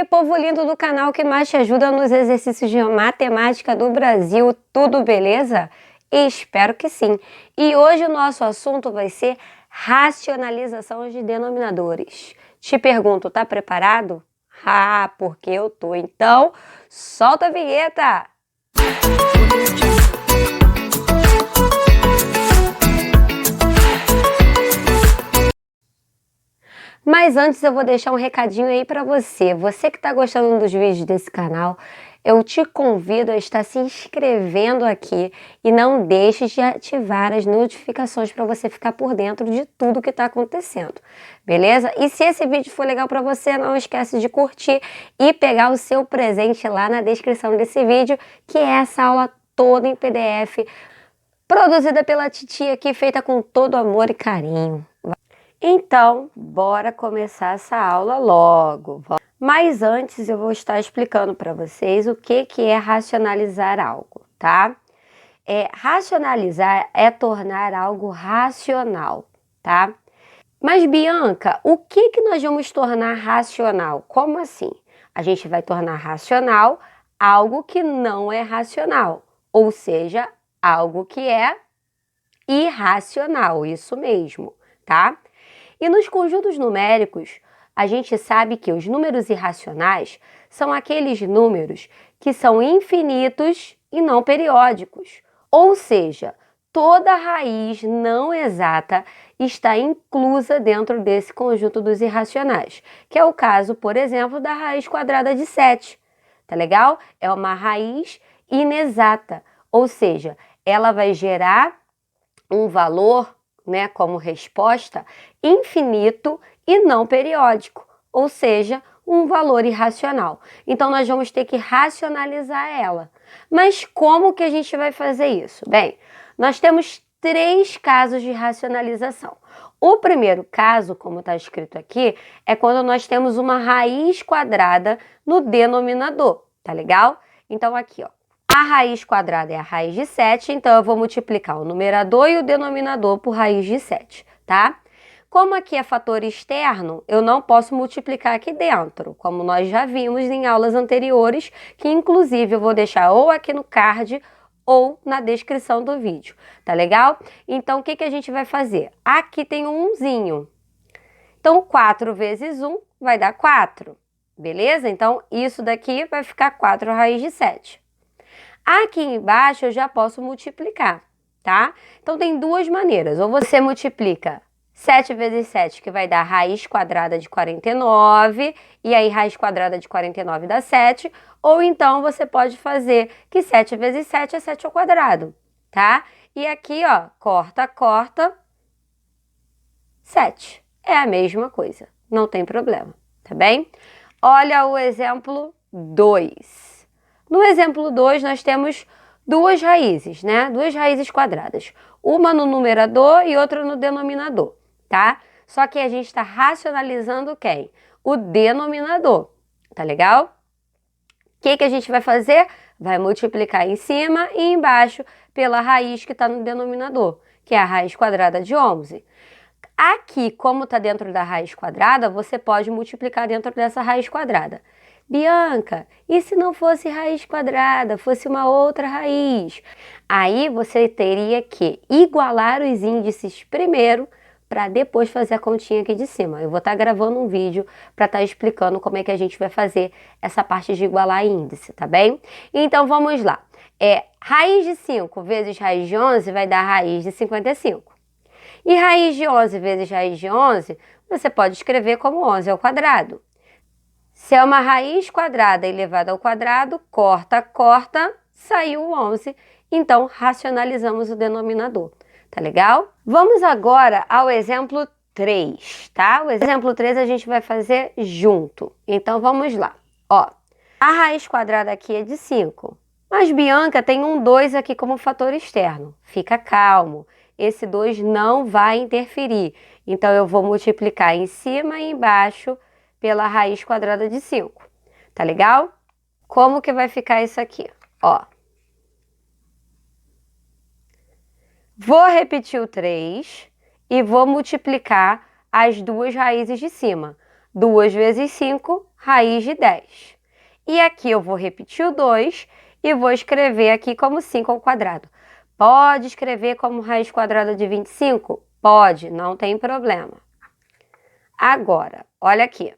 aí, povo lindo do canal que mais te ajuda nos exercícios de matemática do Brasil, tudo beleza? Espero que sim. E hoje o nosso assunto vai ser racionalização de denominadores. Te pergunto, tá preparado? Ah, porque eu tô. Então, solta a vinheta! Mas antes eu vou deixar um recadinho aí para você. Você que está gostando dos vídeos desse canal, eu te convido a estar se inscrevendo aqui e não deixe de ativar as notificações para você ficar por dentro de tudo que está acontecendo, beleza? E se esse vídeo for legal para você, não esquece de curtir e pegar o seu presente lá na descrição desse vídeo, que é essa aula toda em PDF, produzida pela titia aqui, feita com todo amor e carinho. Então, bora começar essa aula logo. Mas antes eu vou estar explicando para vocês o que é racionalizar algo, tá? Racionalizar é tornar algo racional, tá? Mas, Bianca, o que nós vamos tornar racional? Como assim? A gente vai tornar racional algo que não é racional, ou seja, algo que é irracional, isso mesmo, tá? E nos conjuntos numéricos, a gente sabe que os números irracionais são aqueles números que são infinitos e não periódicos. Ou seja, toda raiz não exata está inclusa dentro desse conjunto dos irracionais, que é o caso, por exemplo, da raiz quadrada de 7. Tá legal? É uma raiz inexata, ou seja, ela vai gerar um valor, né, como resposta, infinito e não periódico, ou seja, um valor irracional. Então, nós vamos ter que racionalizar ela. Mas como que a gente vai fazer isso? Bem, nós temos 3 casos de racionalização. O primeiro caso, como está escrito aqui, é quando nós temos uma raiz quadrada no denominador, tá legal? Então, aqui, ó. A raiz quadrada é a raiz de 7, então eu vou multiplicar o numerador e o denominador por raiz de 7, tá? Como aqui é fator externo, eu não posso multiplicar aqui dentro, como nós já vimos em aulas anteriores, que inclusive eu vou deixar ou aqui no card ou na descrição do vídeo, tá legal? Então, o que a gente vai fazer? Aqui tem um 1zinho. Então, 4 vezes 1 vai dar 4, beleza? Então, isso daqui vai ficar 4 raiz de 7. Aqui embaixo eu já posso multiplicar, tá? Então, tem 2 maneiras. Ou você multiplica 7 vezes 7, que vai dar raiz quadrada de 49, e aí raiz quadrada de 49 dá 7. Ou então, você pode fazer que 7 vezes 7 é 7 ao quadrado, tá? E aqui, ó, corta, corta, 7. É a mesma coisa, não tem problema, tá bem? Olha o exemplo 2. No exemplo 2, nós temos 2 raízes, né? 2 raízes quadradas. Uma no numerador e outra no denominador, tá? Só que a gente está racionalizando quem? O denominador, tá legal? O que a gente vai fazer? Vai multiplicar em cima e embaixo pela raiz que está no denominador, que é a raiz quadrada de 11. Aqui, como está dentro da raiz quadrada, você pode multiplicar dentro dessa raiz quadrada. Bianca, e se não fosse raiz quadrada, fosse uma outra raiz? Aí você teria que igualar os índices primeiro para depois fazer a continha aqui de cima. Eu vou estar gravando um vídeo para estar explicando como é que a gente vai fazer essa parte de igualar índice, tá bem? Então vamos lá. Raiz de 5 vezes raiz de 11 vai dar raiz de 55. E raiz de 11 vezes raiz de 11, você pode escrever como 11 ao quadrado. Se é uma raiz quadrada elevada ao quadrado, corta, corta, saiu o 11. Então, racionalizamos o denominador. Tá legal? Vamos agora ao exemplo 3, tá? O exemplo 3 a gente vai fazer junto. Então, vamos lá. Ó, a raiz quadrada aqui é de 5. Mas, Bianca, tem um 2 aqui como fator externo. Fica calmo. Esse 2 não vai interferir. Então, eu vou multiplicar em cima e embaixo pela raiz quadrada de 5. Tá legal? Como que vai ficar isso aqui? Ó. Vou repetir o 3 e vou multiplicar as 2 raízes de cima. 2 vezes 5, raiz de 10. E aqui eu vou repetir o 2 e vou escrever aqui como 5 ao quadrado. Pode escrever como raiz quadrada de 25? Pode, não tem problema. Agora, olha aqui.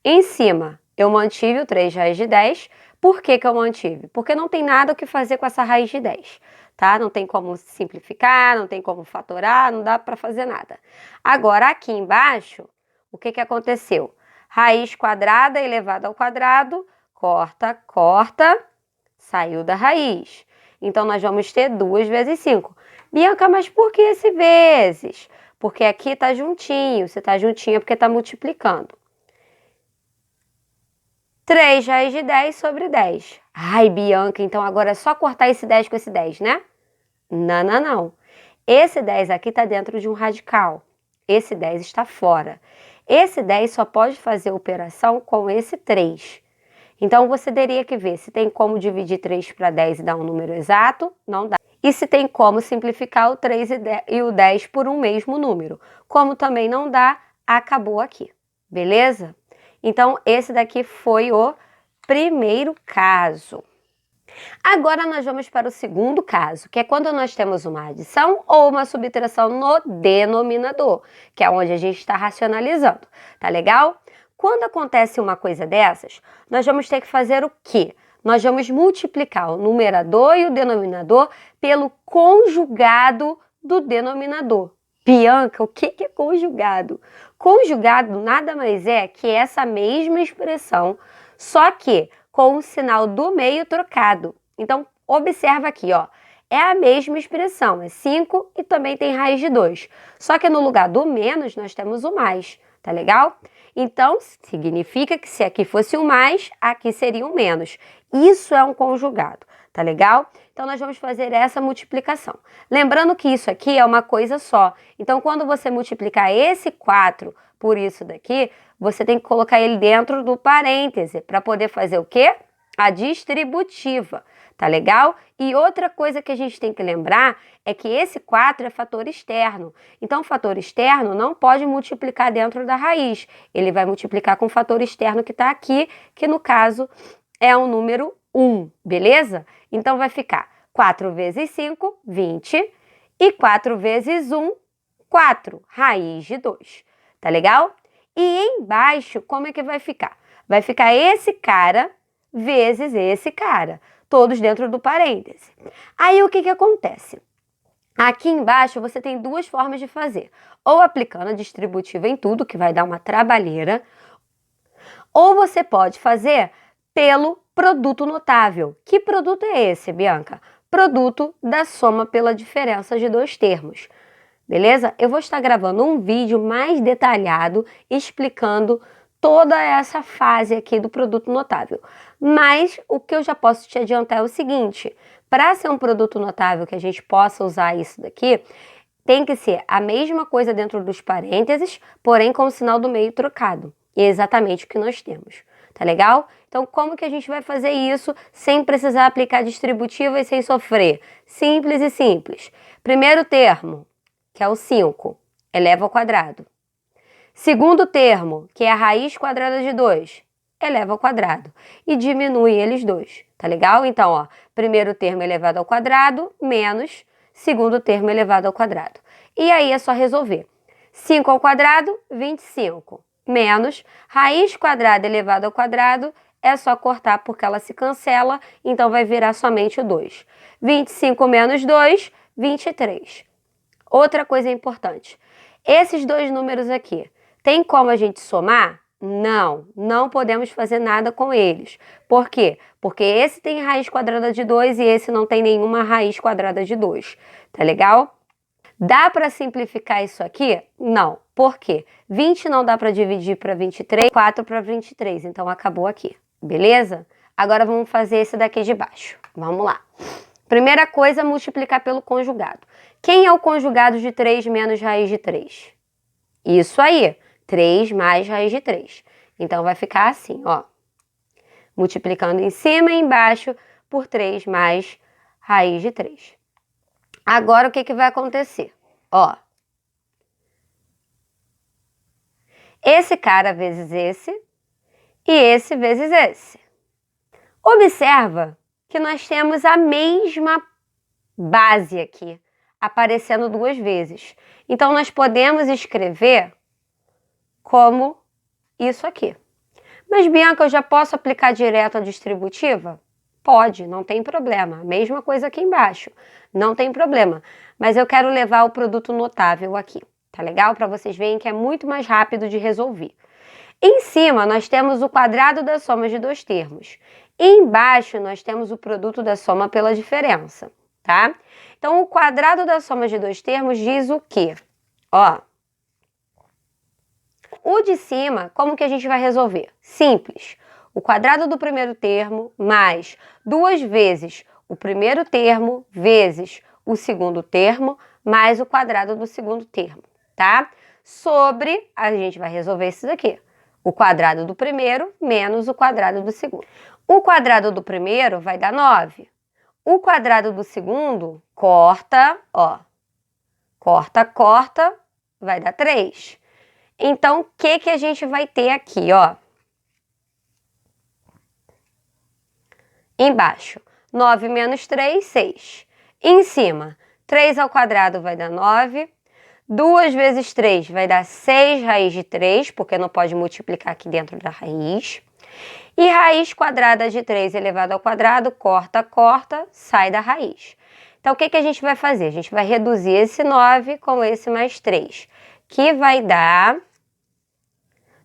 Em cima, eu mantive o 3 raiz de 10. Por que que eu mantive? Porque não tem nada o que fazer com essa raiz de 10, tá? Não tem como simplificar, não tem como fatorar, não dá para fazer nada. Agora, aqui embaixo, o que que aconteceu? Raiz quadrada elevada ao quadrado, corta, corta, saiu da raiz. Então, nós vamos ter 2 vezes 5. Bianca, mas por que esse vezes? Porque aqui está juntinho. Se está juntinho é porque está multiplicando. 3 raiz de 10 sobre 10. Ai, Bianca, então agora é só cortar esse 10 com esse 10, né? Não, não, não. Esse 10 aqui está dentro de um radical. Esse 10 está fora. Esse 10 só pode fazer operação com esse 3. Então, você teria que ver se tem como dividir 3 para 10 e dar um número exato. Não dá. E se tem como simplificar o 3 e o 10 por um mesmo número. Como também não dá, acabou aqui. Beleza? Então, esse daqui foi o primeiro caso. Agora, nós vamos para o segundo caso, que é quando nós temos uma adição ou uma subtração no denominador, que é onde a gente está racionalizando. Tá legal? Quando acontece uma coisa dessas, nós vamos ter que fazer o quê? Nós vamos multiplicar o numerador e o denominador pelo conjugado do denominador. Bianca, o que é conjugado? Conjugado nada mais é que essa mesma expressão, só que com o sinal do meio trocado. Então, observa aqui, ó. É a mesma expressão, é 5 e também tem raiz de 2. Só que no lugar do menos, nós temos o mais, tá legal? Então, significa que se aqui fosse o mais, aqui seria o menos. Isso é um conjugado, tá legal? Então, nós vamos fazer essa multiplicação. Lembrando que isso aqui é uma coisa só. Então, quando você multiplicar esse 4 por isso daqui, você tem que colocar ele dentro do parêntese para poder fazer o quê? A distributiva, tá legal? E outra coisa que a gente tem que lembrar é que esse 4 é fator externo. Então, o fator externo não pode multiplicar dentro da raiz. Ele vai multiplicar com o fator externo que está aqui, que no caso é o número 1, beleza? Então, vai ficar 4 vezes 5, 20, e 4 vezes 1, 4, raiz de 2, tá legal? E embaixo, como é que vai ficar? Vai ficar esse cara vezes esse cara, todos dentro do parêntese. Aí, o que que acontece? Aqui embaixo, você tem duas formas de fazer. Ou aplicando a distributiva em tudo, que vai dar uma trabalheira, ou você pode fazer pelo produto notável. Que produto é esse, Bianca? Produto da soma pela diferença de dois termos. Beleza? Eu vou estar gravando um vídeo mais detalhado explicando toda essa fase aqui do produto notável. Mas o que eu já posso te adiantar é o seguinte: para ser um produto notável que a gente possa usar isso daqui, tem que ser a mesma coisa dentro dos parênteses, porém com o sinal do meio trocado. E é exatamente o que nós temos. Tá legal? Então, como que a gente vai fazer isso sem precisar aplicar distributiva e sem sofrer? Simples e simples. Primeiro termo, que é o 5, eleva ao quadrado. Segundo termo, que é a raiz quadrada de 2, eleva ao quadrado. E diminui eles dois, tá legal? Então, ó, primeiro termo elevado ao quadrado, menos segundo termo elevado ao quadrado. E aí é só resolver. 5 ao quadrado, 25. Menos raiz quadrada elevada ao quadrado, é só cortar porque ela se cancela, então vai virar somente o 2. 25 menos 2, 23. Outra coisa importante, esses dois números aqui, tem como a gente somar? Não, não podemos fazer nada com eles. Por quê? Porque esse tem raiz quadrada de 2 e esse não tem nenhuma raiz quadrada de 2, tá legal? Dá para simplificar isso aqui? Não. Por quê? 20 não dá para dividir para 23, 4 para 23, então acabou aqui, beleza? Agora vamos fazer esse daqui de baixo. Vamos lá. Primeira coisa, multiplicar pelo conjugado. Quem é o conjugado de 3 menos raiz de 3? Isso aí, 3 mais raiz de 3. Então, vai ficar assim, ó. Multiplicando em cima e embaixo por 3 mais raiz de 3. Agora, o que que vai acontecer? Ó. Esse cara vezes esse e esse vezes esse. Observa que nós temos a mesma base aqui, aparecendo duas vezes. Então, nós podemos escrever como isso aqui. Mas, Bianca, eu já posso aplicar direto a distributiva? Pode, não tem problema. Mesma coisa aqui embaixo, não tem problema. Mas eu quero levar o produto notável aqui, tá legal? Para vocês verem que é muito mais rápido de resolver. Em cima, nós temos o quadrado da soma de dois termos. Embaixo, nós temos o produto da soma pela diferença, tá? Então, o quadrado da soma de dois termos diz o quê? Ó, o de cima, como que a gente vai resolver? Simples. O quadrado do primeiro termo mais 2 vezes o primeiro termo vezes o segundo termo mais o quadrado do segundo termo, tá? Sobre, a gente vai resolver isso daqui. O quadrado do primeiro menos o quadrado do segundo. O quadrado do primeiro vai dar 9. O quadrado do segundo, corta, ó. Corta, corta, vai dar 3. Então, o que a gente vai ter aqui, ó? Embaixo, 9 menos 3, 6. Em cima, 3 ao quadrado vai dar 9. 2 vezes 3 vai dar 6 raiz de 3, porque não pode multiplicar aqui dentro da raiz. E raiz quadrada de 3 elevado ao quadrado, corta, corta, sai da raiz. Então, o que a gente vai fazer? A gente vai reduzir esse 9 com esse mais 3, que vai dar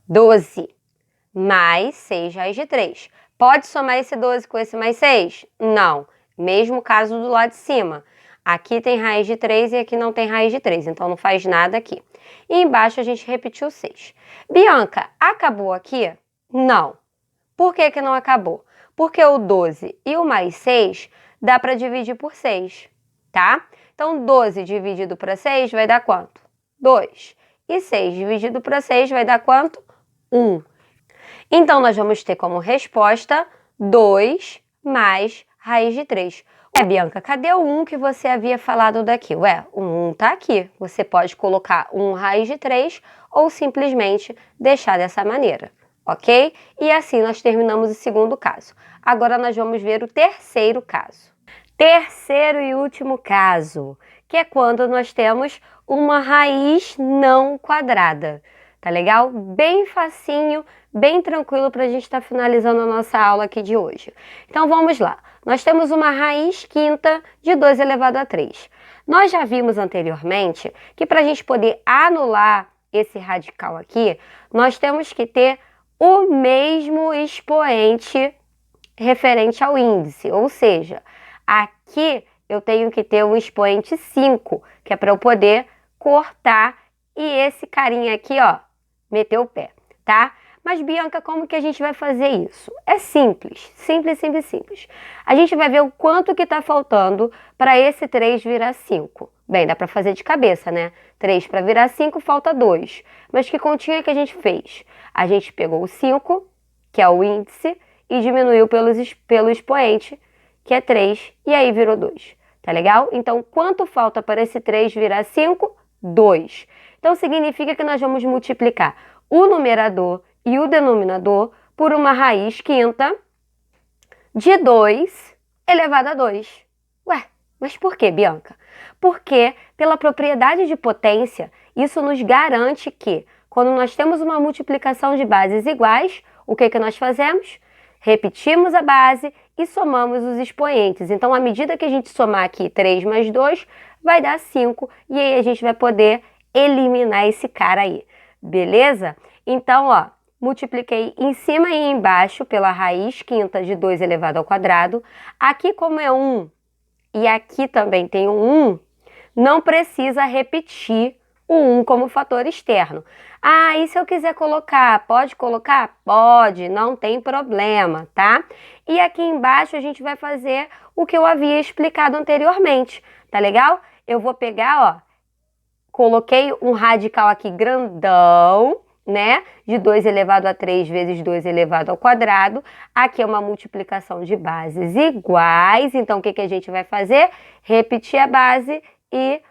12 mais 6 raiz de 3. Pode somar esse 12 com esse mais 6? Não. Mesmo caso do lado de cima. Aqui tem raiz de 3 e aqui não tem raiz de 3, então não faz nada aqui. E embaixo a gente repetiu 6. Bianca, acabou aqui? Não. Por que não acabou? Porque o 12 e o mais 6 dá para dividir por 6, tá? Então, 12 dividido por 6 vai dar quanto? 2. E 6 dividido por 6 vai dar quanto? 1. Então, nós vamos ter como resposta 2 mais raiz de 3. Ué, Bianca, cadê o 1 que você havia falado daqui? Ué, o 1 tá aqui. Você pode colocar 1 raiz de 3 ou simplesmente deixar dessa maneira, ok? E assim nós terminamos o segundo caso. Agora nós vamos ver o terceiro caso. Terceiro e último caso, que é quando nós temos uma raiz não quadrada. Tá legal? Bem facinho, bem tranquilo para a gente estar finalizando a nossa aula aqui de hoje. Então vamos lá. Nós temos uma raiz quinta de 2 elevado a 3. Nós já vimos anteriormente que para a gente poder anular esse radical aqui, nós temos que ter o mesmo expoente referente ao índice. Ou seja, aqui eu tenho que ter um expoente 5, que é para eu poder cortar e esse carinha aqui, ó, meter o pé, tá? Mas, Bianca, como que a gente vai fazer isso? É simples, simples, simples, simples. A gente vai ver o quanto que tá faltando para esse 3 virar 5. Bem, dá para fazer de cabeça, né? 3 para virar 5, falta 2. Mas que continha que a gente fez? A gente pegou o 5, que é o índice, e diminuiu pelo expoente, que é 3, e aí virou 2. Tá legal? Então, quanto falta para esse 3 virar 5? 2. Então, significa que nós vamos multiplicar o numerador e o denominador por uma raiz quinta de 2 elevado a 2. Ué, mas por que, Bianca? Porque, pela propriedade de potência, isso nos garante que, quando nós temos uma multiplicação de bases iguais, o que nós fazemos? Repetimos a base e somamos os expoentes. Então, à medida que a gente somar aqui 3 mais 2, vai dar 5, e aí a gente vai poder eliminar esse cara aí, beleza? Então, ó, multipliquei em cima e embaixo pela raiz quinta de 2 elevado ao quadrado. Aqui, como é 1 e aqui também tem um 1, não precisa repetir o 1 como fator externo. Ah, e se eu quiser colocar? Pode colocar? Pode, não tem problema, tá? E aqui embaixo a gente vai fazer o que eu havia explicado anteriormente, tá legal? Eu vou pegar, ó, coloquei um radical aqui grandão, né? De 2 elevado a 3 vezes 2 elevado ao quadrado. Aqui é uma multiplicação de bases iguais. Então, o que a gente vai fazer? Repetir a base e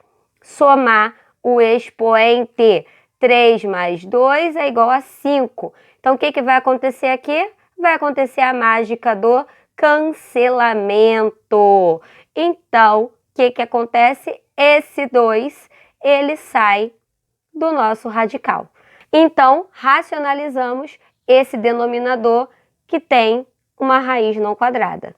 somar o expoente. 3 mais 2 é igual a 5. Então, o que vai acontecer aqui? Vai acontecer a mágica do cancelamento. Então, o que acontece? Esse 2, ele sai do nosso radical. Então, racionalizamos esse denominador que tem uma raiz não quadrada.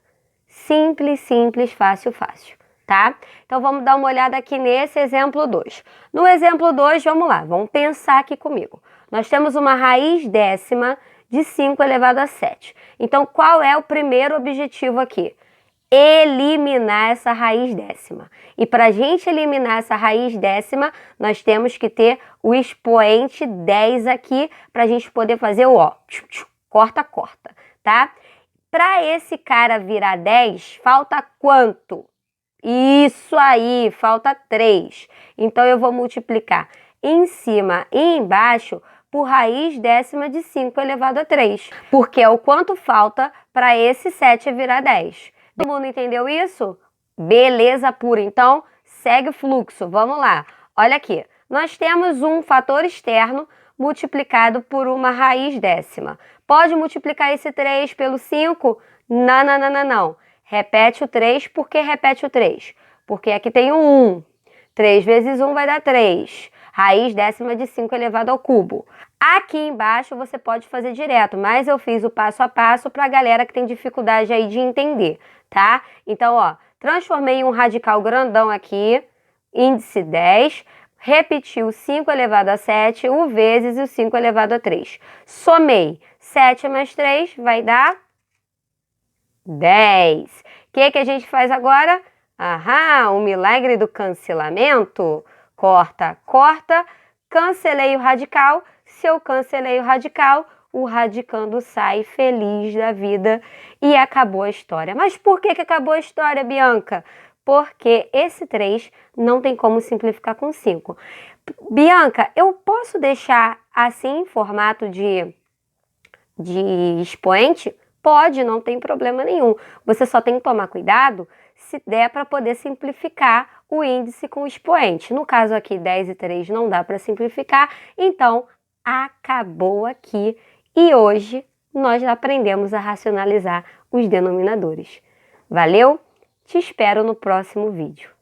Simples, simples, fácil, fácil, tá? Então, vamos dar uma olhada aqui nesse exemplo 2. No exemplo 2, vamos lá, vamos pensar aqui comigo. Nós temos uma raiz décima de 5 elevado a 7. Então, qual é o primeiro objetivo aqui? Eliminar essa raiz décima. E para a gente eliminar essa raiz décima, nós temos que ter o expoente 10 aqui para a gente poder fazer o ó, corta, corta, tá? Para esse cara virar 10, falta quanto? Isso aí, falta 3. Então, eu vou multiplicar em cima e embaixo por raiz décima de 5 elevado a 3. Porque é o quanto falta para esse 7 virar 10. Todo mundo entendeu isso? Beleza pura. Então, segue o fluxo. Vamos lá. Olha aqui. Nós temos um fator externo multiplicado por uma raiz décima. Pode multiplicar esse 3 pelo 5? Não, não, não, não, não. Repete o 3. Por que repete o 3? Porque aqui tem o 1. 3 vezes 1 vai dar 3. Raiz décima de 5 elevado ao cubo. Aqui embaixo você pode fazer direto, mas eu fiz o passo a passo para a galera que tem dificuldade aí de entender, tá? Então, ó, transformei em um radical grandão aqui, índice 10, repeti o 5 elevado a 7, o vezes o 5 elevado a 3. Somei 7 mais 3 vai dar 10. O que a gente faz agora? O milagre do cancelamento. Corta, corta, cancelei o radical. Se eu cancelei o radical, o radicando sai feliz da vida e acabou a história. Mas por que acabou a história, Bianca? Porque esse 3 não tem como simplificar com 5. Bianca, eu posso deixar assim em formato de expoente? Pode, não tem problema nenhum. Você só tem que tomar cuidado se der para poder simplificar o índice com o expoente. No caso aqui, 10 e 3 não dá para simplificar, então acabou aqui. E hoje nós aprendemos a racionalizar os denominadores. Valeu? Te espero no próximo vídeo.